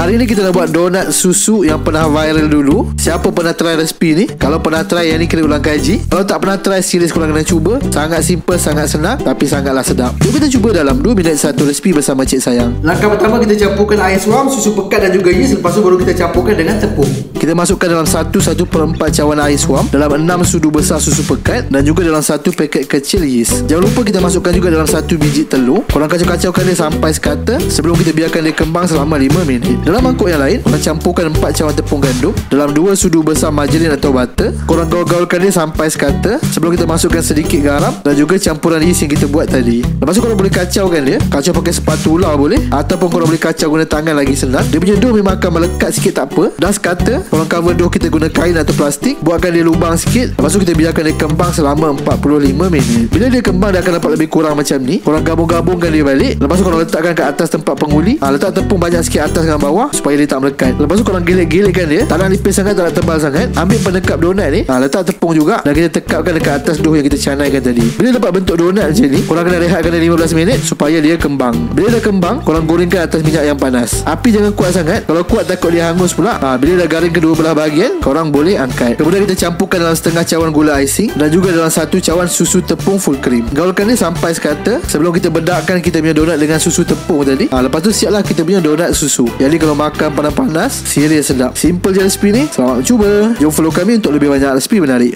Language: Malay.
Hari ni kita nak buat donat susu yang pernah viral dulu. Siapa pernah try resipi ni? Kalau pernah try, yang ni kena ulang kaji. Kalau tak pernah try, serius korang kena cuba. Sangat simple, sangat senang, tapi sangatlah sedap. Jom kita cuba dalam 2 minit satu resipi bersama Cik Sayang. Langkah pertama, kita campurkan air suam, susu pekat dan juga yeast. Lepas tu baru kita campurkan dengan tepung. Kita masukkan dalam 1/4 cawan air suam, dalam 6 sudu besar susu pekat dan juga dalam 1 paket kecil yeast. Jangan lupa kita masukkan juga dalam 1 biji telur. Korang kacau-kacaukan dia sampai sekata sebelum kita biarkan dia kembang selama 5 minit. Dalam mangkuk yang lain, korang campurkan 4 cawan tepung gandum dalam 2 sudu besar margarin atau butter. Korang gaul-gaulkan dia sampai sekata sebelum kita masukkan sedikit garam dan juga campuran yeast yang kita buat tadi. Lepas tu korang boleh kacaukan dia. Kacau pakai spatula boleh, ataupun korang boleh kacau guna tangan, lagi senang. Dia punya dough memang akan melekat sikit, tak apa. Dah sekata, korang cover dough kita guna kain atau plastik. Buatkan dia lubang sikit. Lepas tu kita biarkan dia kembang selama 45 minit. Bila dia kembang, dia akan dapat lebih kurang macam ni. Korang gabung-gabungkan dia balik. Lepas tu korang letakkan ke atas tempat penguli. Letak tepung banyak sikit atas dengan bawah supaya dia tak melekat. Lepas tu korang gilik-gilikkan dia. Tak nak nipis sangat, tak nak tebal sangat. Ambil penekap donat ni, letak tepung juga dan kita tekapkan dekat atas dough yang kita canaikan tadi. Bila dapat bentuk donat macam ni, korang kena rehatkan dia 15 minit supaya dia kembang. Bila dah kembang, korang gorengkan atas minyak yang panas. Api jangan kuat sangat. Kalau kuat takut dia hangus pula. Bila dah garing kedua belah bahagian, korang boleh angkat. Kemudian kita campurkan dalam setengah cawan gula icing dan juga dalam 1 cawan susu tepung full cream. Gaulkan dia sampai sekata sebelum kita bedakkan kita punya donat dengan susu tepung tadi. Lepas tu siaplah kita punya donat susu. Jadi kalau makan panas-panas, serius sedap. Simple je resipi ni. Selamat mencuba. Jom follow kami untuk lebih banyak resipi menarik.